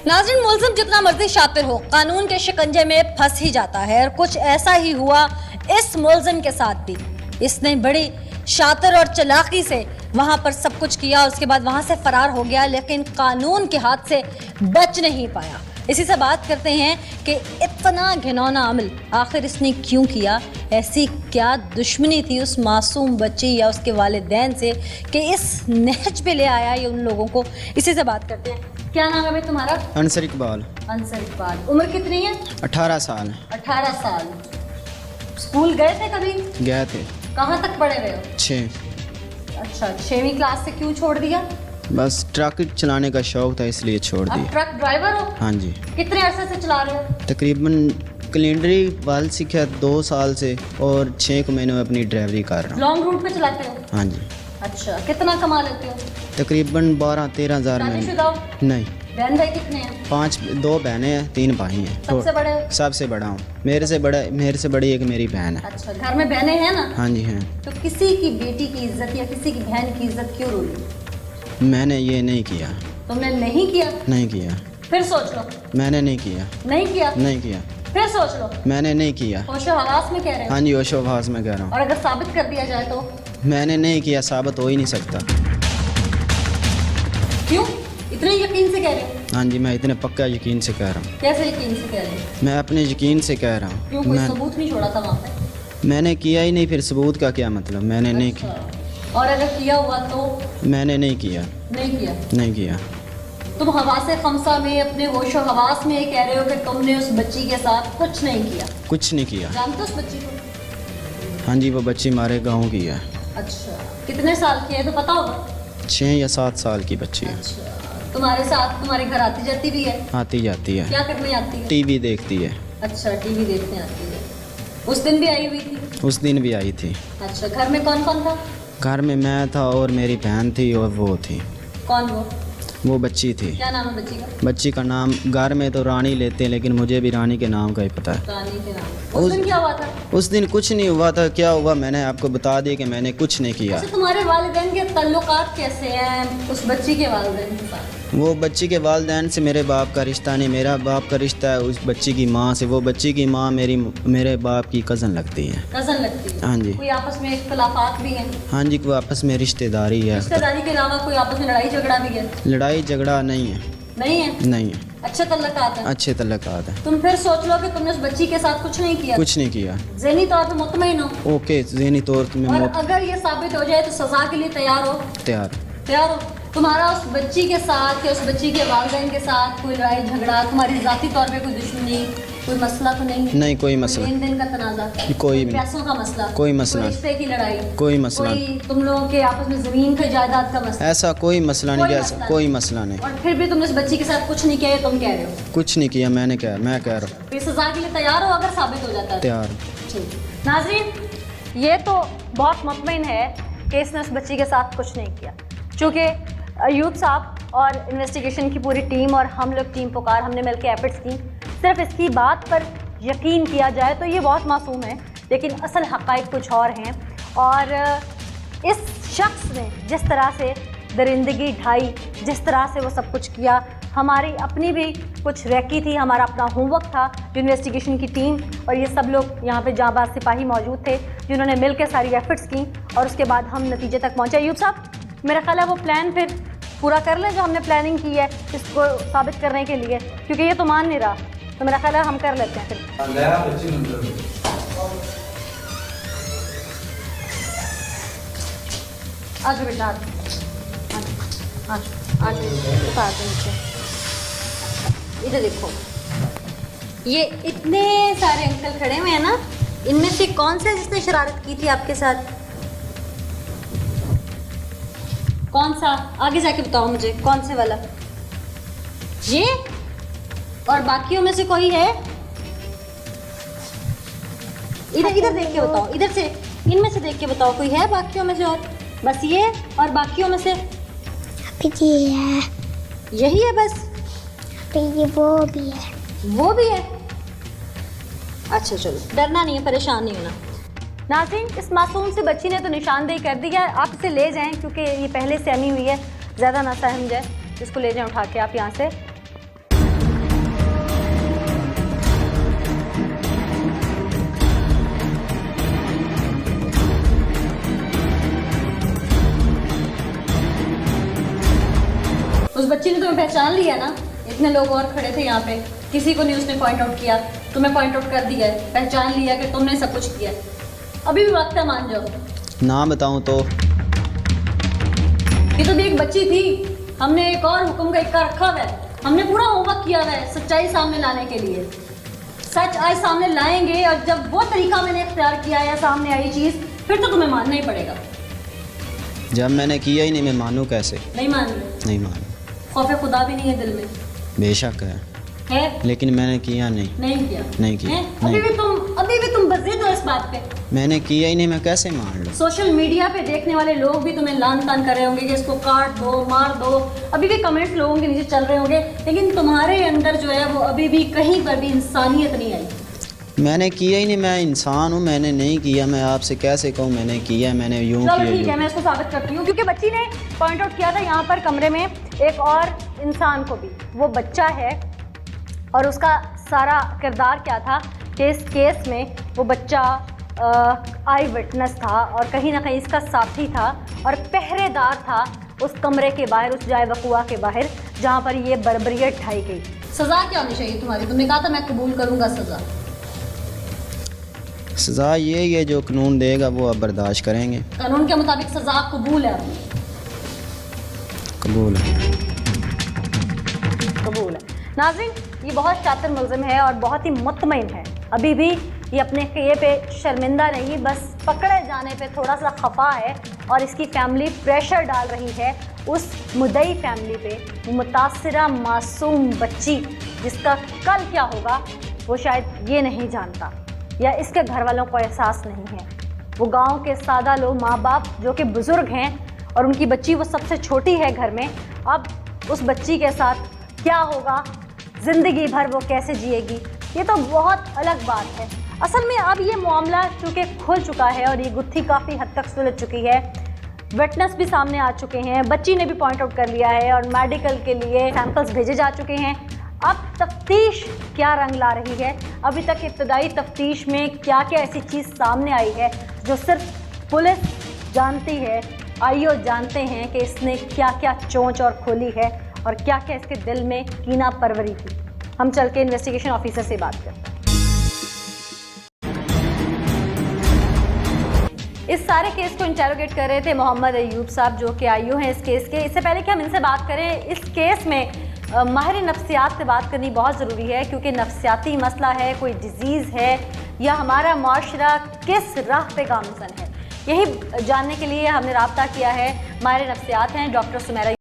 नाज़रीन, मुल्ज़िम जितना मर्जी शातिर हो, कानून के शिकंजे में फंस ही जाता है और कुछ ऐसा ही हुआ इस मुल्ज़िम के साथ भी। इसने बड़ी शातिर और चालाकी से वहां पर सब कुछ किया, उसके बाद वहां से फरार हो गया, लेकिन कानून के हाथ से बच नहीं पाया। इसी से बात करते हैं कि इतना घिनौना अमल आखिर इसने क्यों किया। ऐसी क्या दुश्मनी थी उस मासूम बच्ची या उसके वालिदैन से कि इस नहज पे ले आया ये उन लोगों को। इसी से बात करते हैं। क्या नाम है भाई तुम्हारा? अंसर इकबाल। अंसर इकबाल। उम्र कितनी है? 18 साल। 18 साल। स्कूल गए थे कभी? गए थे। कहाँ तक पढ़े हुए हो? 6। अच्छा, 6वीं क्लास से क्यों छोड़ दिया? बस ट्रक चलाने का शौक था इसलिए छोड़ अब दिया। ट्रक ड्राइवर हो? हाँ जी। कितने अरसे से चला रहे हो? तकरीबन कैलेंडरी वाल सीखा 2 साल से और 6 महीने में अपनी ड्राइवरी कर रहा हूँ। लॉन्ग रूट पे चलाते हो? हाँ जी। अच्छा, कितना कमा लेते हो? तकरीबन 12-13 हज़ार में। शादीशुदा हो? नहीं। बहन भाई कितने हैं? 2 बहनें हैं, 3 भाई हैं। सबसे बड़े हो? सबसे बड़ा हूँ। मेरे से बड़ी एक मेरी बहन है। अच्छा, घर में बहनें हैं ना? हाँ जी हैं। तो किसी की बेटी की इज्जत या किसी की बहन की इज्जत क्यों रोली? मैंने ये नहीं किया। तुमने नहीं किया? नहीं किया। फिर सोच लो। मैंने नहीं किया। नहीं किया? नहीं किया। फिर सोच लो। मैंने नहीं किया। होशो हवास में कह रहे हो? हाँ जी, होशो हवास में कह रहा हूँ। और अगर साबित कर दिया जाए तो? मैंने नहीं किया, साबित हो ही नहीं सकता। क्यों इतने यकीन से कह रहे हो? हाँ जी, मैं इतने पक्का यकीन से कह रहा हूँ। कैसे यकीन से कह रहे हो? मैं अपने यकीन से कह रहा क्यों, हूँ। कोई सबूत नहीं छोड़ा था वहाँ पे? मैंने किया ही नहीं, फिर सबूत का क्या मतलब? मैंने नहीं किया। अच्छा। और अगर किया हुआ तो? मैंने नहीं किया। नहीं किया? नहीं किया। तुम हवासे खमसा में अपने होशो हवास में ये कह रहे हो कि तुमने उस बच्ची के साथ कुछ नहीं किया? कुछ नहीं किया। जानते हो उस बच्ची को? हाँ जी, वो बच्ची हमारे गाँव की है। अच्छा, कितने साल की है तो पता होगा? 6 या 7 साल की बच्ची है। अच्छा, तुम्हारे साथ तुम्हारे घर आती जाती भी है? आती जाती है। क्या करने आती है? टीवी देखती है। अच्छा, टीवी देखने आती है। उस दिन भी आई हुई थी? उस दिन भी आई थी। अच्छा, घर में कौन कौन था? घर में मैं था और मेरी बहन थी और वो थी। कौन वो बच्ची थी। क्या नाम है बच्ची का? बच्ची का नाम घर में तो रानी लेते हैं, लेकिन मुझे भी रानी के नाम का ही पता है। रानी के नाम। उस दिन क्या हुआ था? उस दिन कुछ नहीं हुआ था। क्या हुआ, मैंने आपको बता दिया कि मैंने कुछ नहीं किया। अच्छा, तुम्हारे वालिदैन के ताल्लुकात कैसे हैं उस बच्ची के वालिदैन के साथ? वो बच्ची के वालिदैन से मेरे बाप का रिश्ता नहीं, मेरा बाप का रिश्ता है उस बच्ची की माँ से। वो बच्ची की माँ मेरे बाप की कज़न लगती है। कज़न लगती है? हाँ जी। कोई आपस में इख्तिलाफात भी हैं? हाँ जी, कोई आपस में रिश्तेदारी है। रिश्तेदारी के अलावा कोई आपस में लड़ाई झगड़ा भी है? लड़ाई झगड़ा नहीं है। नहीं है? नहीं है। अच्छे ताल्लुकात हैं? अच्छे ताल्लुकात है। तुम फिर सोच लो कि तुमने उस बच्ची के साथ कुछ नहीं किया? कुछ नहीं किया। ज़हनी तौर पे मुतमईन हो? ओके, ज़हनी तौर पे और अगर ये साबित हो जाए तो सजा के लिए तैयार हो? तैयार हो? तुम्हारा उस बच्ची के साथ या उस बच्ची के वालिदैन के साथ कोई लड़ाई झगड़ा, तुम्हारी ज़ाती तौर पे कोई दुश्मनी, कोई मसला तो नहीं? नहीं, कोई मसला। लेन देन का तनाज़ा? कोई पैसों का मसला? कोई मसला। कोई रिश्ते की लड़ाई? कोई मसला। कोई तुम लोगों के आपस में ज़मीन का जायदाद का मसला? ऐसा कोई मसला नहीं। कोई जैसा मसला कोई नहीं। मसला नहीं। और फिर भी तुमने उस बच्ची के साथ कुछ नहीं किया, ये तुम कह रहे हो? कुछ नहीं किया। मैं कह रहा हूँ। फिर सजा के लिए तैयार हो अगर साबित हो जाता है? तैयार। ठीक। नाज़रीन, ये तो बहुत मुतमईन है कि इसने उस बच्ची के साथ कुछ नहीं किया। चूँकि अयूब साहब और इन्वेस्टिगेशन की पूरी टीम और हम लोग टीम पुकार हमने मिलकर एफर्ट्स की, सिर्फ इसकी बात पर यकीन किया जाए तो ये बहुत मासूम है, लेकिन असल हक़ाइक़ कुछ और हैं। और इस शख्स ने जिस तरह से दरिंदगी ढाई, जिस तरह से वो सब कुछ किया, हमारी अपनी भी कुछ रैकी थी, हमारा अपना होमवर्क था। इन्वेस्टिगेशन की टीम और ये सब लोग यहाँ पे जांबाज सिपाही मौजूद थे जिन्होंने मिलकर सारी एफर्ट्स की और उसके बाद हम नतीजे तक पहुँचे। अयूब साहब, मेरा ख्याल है वो प्लान फिर पूरा कर लें जो हमने प्लानिंग की है इसको साबित करने के लिए, क्योंकि ये तो मान नहीं रहा, तो मेरा ख्याल है हम कर लेते हैं फिर। आज बेटा आज नीचे इधर देखो, ये इतने सारे अंकल खड़े हुए हैं ना, इनमें से कौन सा जिसने शरारत की थी आपके साथ? कौन सा? आगे जाके बताओ मुझे, कौन से वाला? ये? और बाकियों में से कोई है? इधर देख के बताओ, इधर से, इनमें से देख के बताओ कोई है बाकियों में से? और बस ये? और बाकियों में से? ये है। यही है बस? ये वो भी है। वो भी है? अच्छा चलो, डरना नहीं है, परेशान नहीं होना। नाज़रीन, इस मासूम सी बच्ची ने तो निशानदेही कर दी है, आप इसे ले जाएं क्योंकि ये पहले सहमी हुई है, ज़्यादा ना सहम जाए। इसको ले जाएं उठा के आप यहाँ से। उस बच्ची ने तुम्हें पहचान लिया ना, इतने लोग और खड़े थे यहाँ पे, किसी को नहीं उसने पॉइंट आउट किया, तुम्हें पॉइंट आउट कर दिया है, पहचान लिया कि तुमने सब कुछ किया। अभी भी वक्त है, मान जाओ। ना बताऊं तो ये तो भी एक बच्ची थी, हमने एक और हुक्म का इक्का रखा हुआ है, हमने पूरा होमवर्क किया हुआ है सच्चाई सामने लाने के लिए। सच आज सामने लाएंगे और जब वो तरीका मैंने इख्तियार किया या सामने आई चीज़, फिर तो तुम्हें मानना ही पड़ेगा। जब मैंने किया ही नहीं, मैं मानूं कैसे? नहीं मान रहे? नहीं मानूं। खौफ खुदा भी नहीं है दिल में? बेशक है, लेकिन मैंने किया नहीं। नहीं किया? नहीं किया। अभी भी तुम बज़िद हो इस बात पे। मैंने किया ही नहीं, मैं कैसे मान लूं? सोशल मीडिया पे देखने वाले लोग भी तुम्हें लान तान कर रहे होंगे कि इसको काट दो, मार दो, अभी भी कमेंट्स लोगों के नीचे चल रहे होंगे, लेकिन तुम्हारे अंदर जो है वो अभी भी कहीं पर भी इंसानियत नहीं आई। मैंने किया ही नहीं, मैं इंसान हूँ, मैंने नहीं किया। मैं आपसे कैसे कहूँ मैंने किया, मैंने यूँ चलो किया। ठीक है, मैं इसको साबित करती हूँ, क्योंकि बच्ची ने पॉइंट आउट किया था यहाँ पर कमरे में एक और इंसान को भी, वो बच्चा है और उसका सारा किरदार क्या था कि इस केस में वो बच्चा आई विटनेस था और कहीं ना कहीं इसका साथी था और पहरेदार था उस कमरे के बाहर, उस जाए वकुआ के बाहर जहाँ पर ये बर्बरियत ढाई गई। सज़ा क्या होनी चाहिए तुम्हारी? तुमने कहा था मैं कबूल करूँगा सज़ा। सज़ा ये है जो कानून देगा वो आप बर्दाश्त करेंगे। कानून के मुताबिक सज़ा कबूल है? कबूल है। कबूल है। नाज़रीन, ये बहुत शातिर मुल्ज़िम है और बहुत ही मुतमईन है। अभी भी ये अपने किए पे शर्मिंदा नहीं, बस पकड़े जाने पे थोड़ा सा खफा है और इसकी फैमिली प्रेशर डाल रही है उस मुद्दई फैमिली पे, वो मुतासिरा मासूम बच्ची जिसका कल क्या होगा वो शायद ये नहीं जानता या इसके घर वालों को एहसास नहीं है। वो गांव के सादा लोग, माँ बाप जो कि बुज़ुर्ग हैं और उनकी बच्ची वो सबसे छोटी है घर में, अब उस बच्ची के साथ क्या होगा, ज़िंदगी भर वो कैसे जिएगी, ये तो बहुत अलग बात है। असल में अब ये मामला चूँकि खुल चुका है और ये गुत्थी काफ़ी हद तक सुलझ चुकी है, विटनेस भी सामने आ चुके हैं, बच्ची ने भी पॉइंट आउट कर लिया है और मेडिकल के लिए सैंपल्स भेजे जा चुके हैं। अब तफ्तीश क्या रंग ला रही है, अभी तक इब्तदाई तफ्तीश में क्या क्या ऐसी चीज़ सामने आई है जो सिर्फ पुलिस जानती है, आईओ जानते हैं कि इसने क्या क्या चोंच और खोली है और क्या क्या इसके दिल में कीना परवरी थी। हम चल के इन्वेस्टिगेशन ऑफिसर से बात करते हैं। इस सारे केस को इंटेरोगेट कर रहे थे मोहम्मद अयूब साहब जो कि आईओ हैं इस केस के। इससे पहले कि हम इनसे बात करें, इस केस में माहिर नफ्सियात से बात करनी बहुत ज़रूरी है, क्योंकि नफ्सियाती मसला है, कोई डिज़ीज़ है या हमारा माशरा किस राह पे गामज़न है, यही जानने के लिए हमने राब्ता किया है। माहिर नफ्सियात हैं डॉक्टर सुमेरा